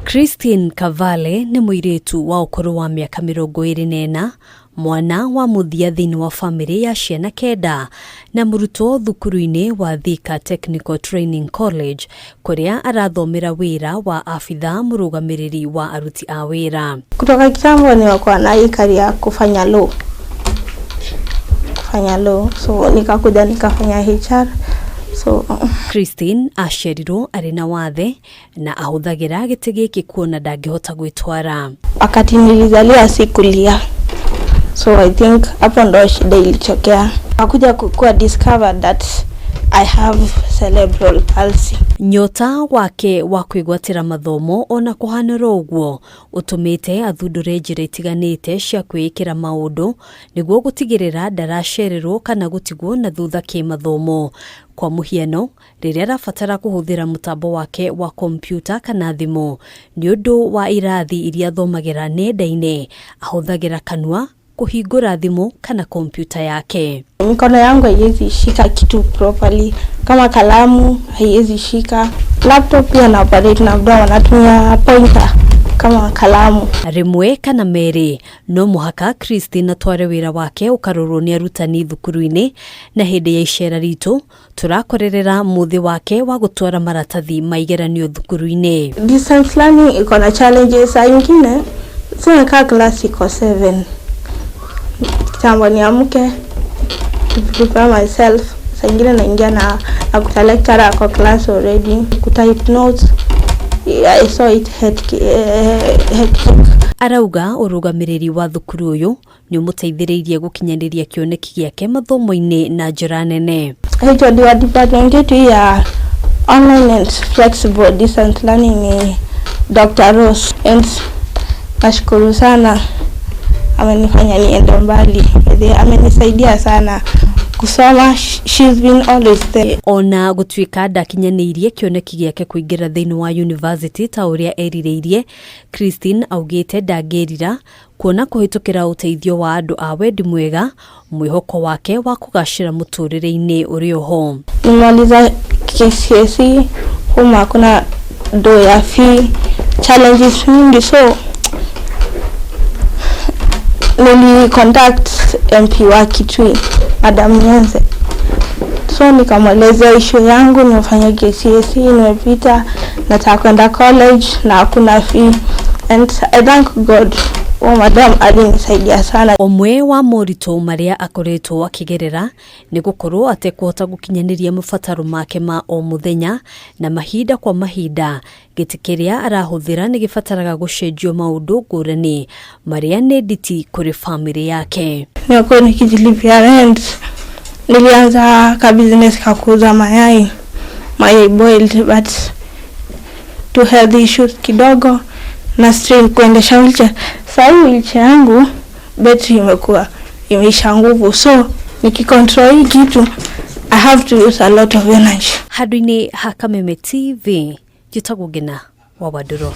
Christine Kavale ni mũirĩtu wa ũkũrũ wa mĩaka 24, mwana wa mũthia thiini wa family ya ciana 9 na mũrutwo thukuru-ini wa Thika Technical Training College kuria arathomera wira wa abithaa murugamiriri wa aruti a wira. Kutoka kitambo nilikuwa na ikari ya kufanya law, so nikakuja nikafanya HR. So Christine asherirwo ari na wathe na ahuthagira giti giki kuona ndangihota gwitwara. Wakati nilizalia sikulia, so I think hapo ndo shida ilichokea. Akuja kukua discovered that I have cerebral palsy. Nyota wake wa kuigwatira mathomo ona kuhanira uguo utumite athundure njira itiganite cia kwikira maundu niguo gutigirira ndarashererwo kana gutigwo na thutha ki mathomo. Kwa muhiano riria arabatara kuhuthira mutambo wake wa kompyuta kana thimu ni undu wa irathi iria thomagira nenda-ini ahuthagira kanua kuhingura thimu kana kompyuta yake. Mikono yangu haiwezi shika kitu properly, kama kalamu haiwezi shika. Laptop pia na operate na mdomo natumia pointer kama kalamu. Rimwe kana meri no muhaka Christine atware wira wake ukarorwo ni arutani thukuru-ini na hindi ya icera ritu turakorerera muthi wake wa gutwara maratathi maigeranio thukuru-ini. Distance learning iko na challenges ingine, so nika class iko 7. Kitambo niamke prepare myself, sangine naingia na kuta lecturer kwa class already kutype notes. I saw it hectic. Arauga urugamiriri wa thukuru uyu ni umuteithiririe gukinyaniria kioneki giake mathomo-ini na njira nene. HOD wa department yetu ya online and flexible distance learning ni Dr. Rose, and nashukuru sana, amenifanya niende mbali, amenisaidia sana kusoma. She's been always there. Ona gutuika ndakinyanirie kioneki giake kuingira thiini wa university ta uria erireirie, Christine augite ndangirira kuona kuhitukira uteithio wa andu a wendi mwega mwihoko wake wa kugashira muturire-ini urio ho. Nimaliza KCSE, homa kuna do ya fee, challenges mingi, so nili contact MP wa Kitui, Madam Nyenze. So nikamweleza issue yangu, nimefanya KCSE, nimepita, nataka kwenda college na hakuna fee, and I thank God. Madam alinisaidia sana. Umwe wa moritu maria akoretwo akigerera ni gukorwo atekuhota gukinyaniria mabataro make ma o muthenya na mahinda kwa mahinda. Giti kiria arahuthira ni gibataraga gucenjio maundu ngurani maria ni nditi kuri family yake. Niko nikijilipia rent, nilianza ka business ka kuuza mayai boiled, but to health issues kidogo na strain kuendesha wheelchair. Sasa wheelchair yangu battery imeisha nguvu, so nikicontrol hii kitu I have to use a lot of energy. Hadwini Hakameme TV, jitagugina wa Waduro.